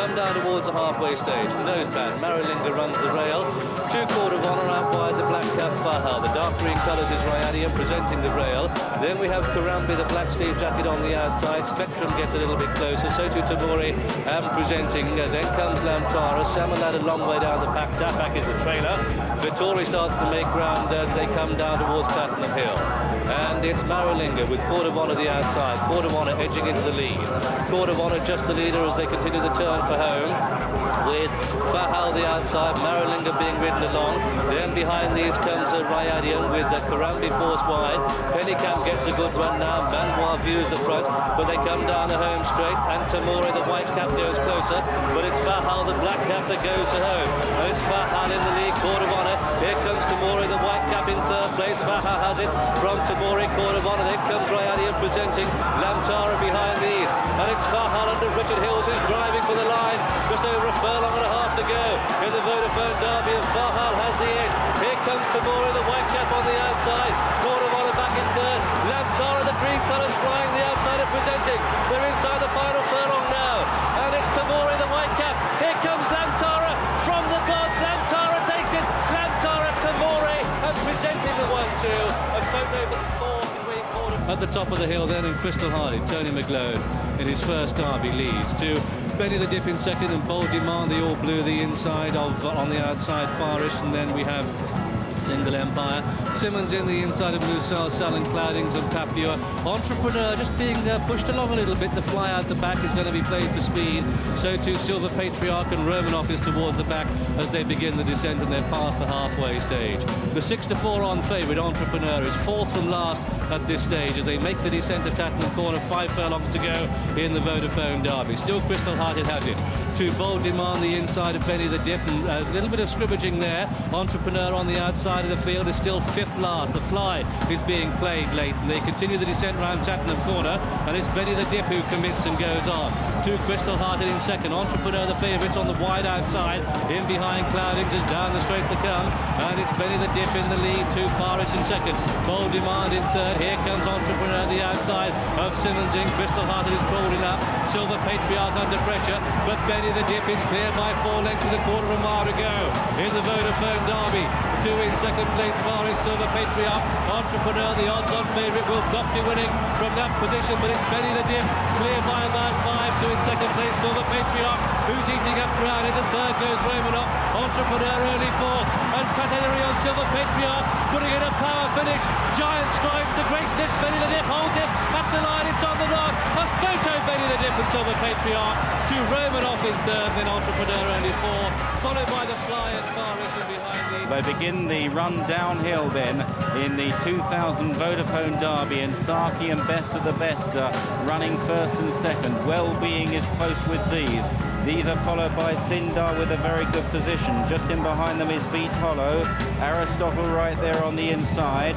come down towards the halfway stage. The noseband, Marilinga runs the rail. 2 Court of Honor out wide, the black cap Fahal. The dark green colours is Ryadian presenting the rail. Then we have Karambi, the black sleeve jacket on the outside. Spectrum gets a little bit closer. So too Tamori presenting. Then comes Lamtara. Samalad a long way down the pack. Tapak is the trailer. Vittori starts to make ground as they come down towards Platinum Hill. And it's Marilinga with Court of Honor the outside. Court of Honor edging into the lead. Court of Honor just the leader as they continue the turn for home. With Fahal the outside, Marilinga being ridden along. Then behind these comes Ryadian with Karambi force wide. Pennycamp gets a good run now. Manoir views the front, but they come down the home straight. And Tamori, the white cap, goes closer. But it's Fahal, the black cap, that goes to home. And it's Fahal in the lead. Court of Honor. Here comes Tamori, the white cap in third place. Fahal has it from Tamori. Court of Honor. Then comes Ryadian presenting. Lamtara behind these. And it's Fahal under Richard Hills who's driving for the line. Just over a furlong and a half to go in the Vodafone Derby, and Fahal has the edge. Here comes Tamori, the white cap on the outside. Court of Honor back in third. Lamtara, the green colours flying the outside and presenting. They're inside the final furlong now. And it's Tamori, the white cap. Here comes Lamtara from the gods. Lamtara takes it. Lamtara, Tamori, and presenting the 1-2. A photo for the 4-3 at the top of the hill then in Crystal Hardy. Tony McGlone in his first derby leads to Benny the Dip in second and Bold Demand, the all blue, the inside of on the outside Farish, and then we have Single Empire. Simmons in the inside of Musal, Salon Cloudings and Tapua. Entrepreneur just being pushed along a little bit. The fly out the back is going to be played for speed. So too Silver Patriarch and Romanov is towards the back as they begin the descent and they're past the halfway stage. The 6-4 on favourite Entrepreneur is fourth from last at this stage as they make the descent to Tattenham Corner. 5 furlongs to go in the Vodafone Derby. Still Crystal Hearted has it. To Bold Demand, the inside of Benny the Dip, and a little bit of scrimmaging there. Entrepreneur on the outside of the field is still fifth last. The fly is being played late, and they continue the descent round Tattenham Corner, and it's Benny the Dip who commits and goes on. To Crystal Hearted in second. Entrepreneur the favourite on the wide outside. In behind Cloudings is down the straight to come, and it's Benny the Dip in the lead. To Farish in second. Bold Demand in third. Here comes Entrepreneur the outside of Simmons in. Crystal Hearted is crawling up. Silver Patriarch under pressure, but Benny the Dip is clear by 4 lengths with a quarter of a mile to go in the Vodafone Derby. 2 in second place, Farish, Silver Patriarch. Entrepreneur, the odds-on favourite, will not be winning from that position, but it's Benny the Dip, clear by about 5. 2 in second place, Silver Patriarch, who's eating up ground. In the third goes Romanov. Entrepreneur only fourth, and Pataneri on Silver Patriarch, putting in a power finish. Giant strides to greatness. Benny the Dip holds it at the line. It's on the line. A photo, Benny the Dip and Silver Patriarch. To Romanov in third, then Entrepreneur only fourth, followed by the Fly and Farish and behind the... They begin the run downhill then in the 2000 Vodafone Derby, and Saki and Best of the Best running first and second. Wellbeing is close with these. These are followed by Sindar with a very good position. Just in behind them is Beat Hollow. Aristotle right there on the inside.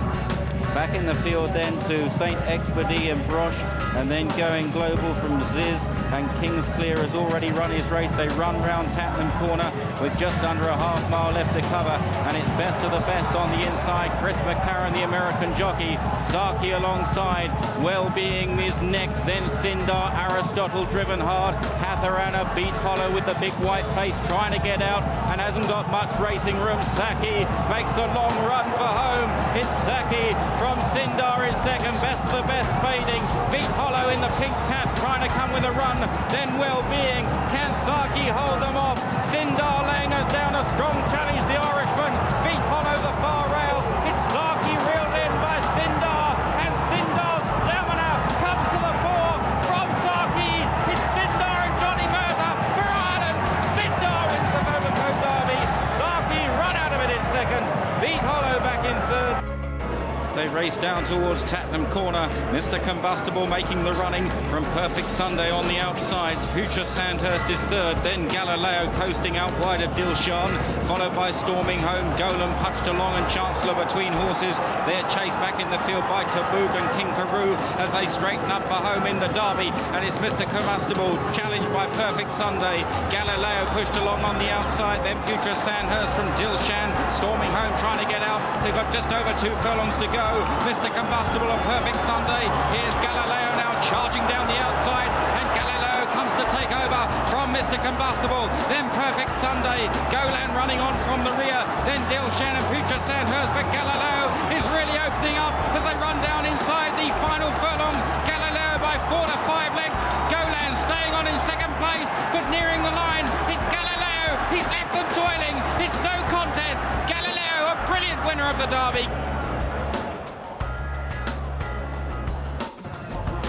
Back in the field then to Saint Expedie and Broche, and then going global from Ziz, and King's Clear has already run his race. They run round Tattenham Corner with just under a half mile left to cover, and it's Best of the Best on the inside. Chris McCarran, the American jockey. Saki alongside. Wellbeing is next, then Sindar. Aristotle driven hard. Hatharana, Beat Hollow with the big white face, trying to get out and hasn't got much racing room. Saki makes the long run for home. It's Saki from Sindar in second. Best of the Best fading. Beat Hollow in the pink cap trying to come with a run. Then Wellbeing. Can Saki hold them off? Sindar laying down a strong challenge. The Irishman. Beat Hollow the far rail. It's Saki reeled in by Sindar, and Sindar's stamina comes to the fore from Saki. It's Sindar and Johnny Mercer for Ireland. Sindar wins the Vodafone Derby. Saki run out of it in second. Beat Hollow back in third. They race down towards Tattenham Corner. Mr. Combustible making the running from Perfect Sunday on the outside. Future Sandhurst is third. Then Galileo coasting out wide of Dilshan, followed by Storming Home. Golem punched along and Chancellor between horses. They're chased back in the field by Taboog and King Karoo as they straighten up for home in the Derby. And it's Mr. Combustible challenged by Perfect Sunday. Galileo pushed along on the outside. Then Future Sandhurst from Dilshan. Storming Home trying to get out. They've got just over 2 furlongs to go. Mr. Combustible and Perfect Sunday. Here's Galileo now charging down the outside, and Galileo comes to take over from Mr. Combustible, then Perfect Sunday. Golan running on from the rear, then Dilshan and Future Sandhurst, but Galileo is really opening up as they run down inside the final furlong. Galileo by 4 to 5 lengths. Golan staying on in second place, but nearing the line. It's Galileo. He's left them toiling. It's no contest. Galileo, a brilliant winner of the Derby.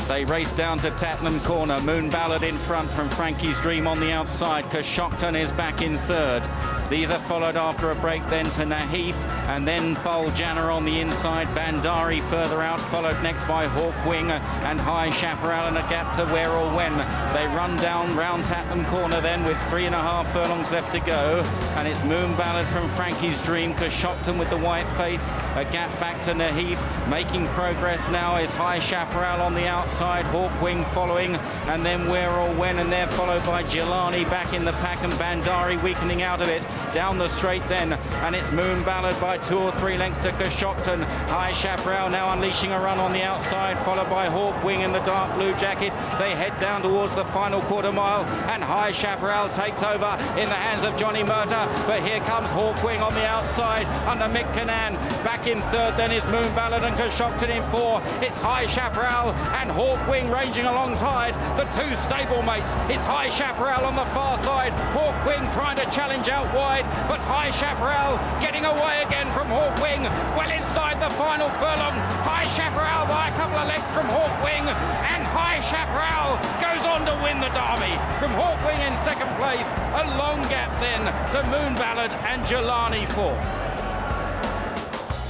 They race down to Tattenham Corner. Moon Ballad in front from Frankie's Dream on the outside. Coshocton is back in third. These are followed after a break then to Nahif and then Foljana on the inside. Bandari further out, followed next by Hawkwing and High Chaparral in a gap to Where or When. They run down round Tattenham Corner then with 3.5 furlongs left to go. And it's Moon Ballad from Frankie's Dream. Coshocton with the white face. A gap back to Nahif. Making progress now is High Chaparral on the outside. Hawkwing following and then Where or When, and they're followed by Jelani back in the pack and Bandari weakening out of it. Down the straight then, and it's Moon Ballad by 2 or 3 lengths to Coshocton. High Chaparral now unleashing a run on the outside, followed by Hawkwing in the dark blue jacket. They head down towards the final quarter mile, and High Chaparral takes over in the hands of Johnny Murtagh. But here comes Hawkwing on the outside under Mick Cannan. Back in third then is Moon Ballad and Coshocton in 4. It's High Chaparral and Hawkwing ranging alongside the 2 stablemates. It's High Chaparral on the far side. Hawkwing trying to challenge out wide, but High Chaparral getting away again from Hawkwing. Well inside the final furlong. High Chaparral by a couple of lengths from Hawkwing, and High Chaparral goes on to win the Derby. From Hawkwing in second place, a long gap then to Moon Ballad and Jelani fourth.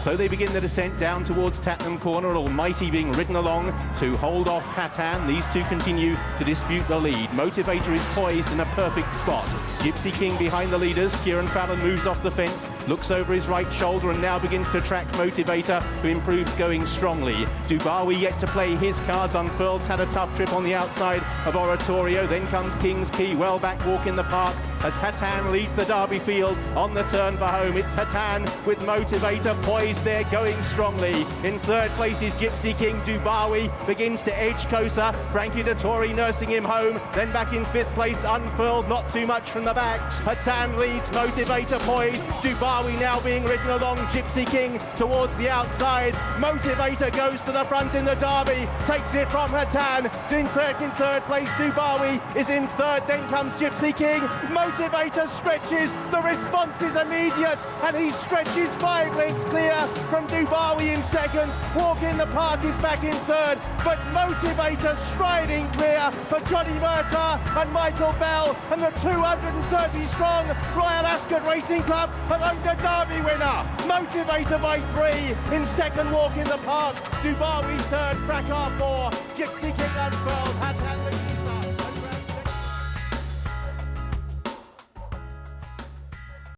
So they begin the descent down towards Tattenham Corner, Almighty being ridden along to hold off Patan. These two continue to dispute the lead. Motivator is poised in a perfect spot. Gypsy King behind the leaders. Kieran Fallon moves off the fence, looks over his right shoulder and now begins to track Motivator, who improves going strongly. Dubawi yet to play his cards. Unfurled's had a tough trip on the outside of Oratorio. Then comes King's Key, well back walk in the park as Hatan leads the Derby field on the turn for home. It's Hatan with Motivator poised there, going strongly. In third place is Gypsy King. Dubawi begins to edge closer. Frankie Dettori nursing him home. Then back in fifth place, Unfurled, not too much from the back. Hatan leads, Motivator poised. Dubawi now being ridden along. Gypsy King towards the outside. Motivator goes to the front in the Derby, takes it from Hatan. In third place, Dubawi is in third. Then comes Gypsy King. Motivator stretches. The response is immediate, and he stretches 5 lengths clear from Dubawi in second. Walk in the Park is back in third, but Motivator striding clear for Johnny Murtagh and Michael Bell, and the 230 strong Royal Ascot Racing Club have owned a Derby winner. Motivator by 3 in second. Walk in the Park. Dubawi third. Fracas 4. Gypsy King Unfurled has had the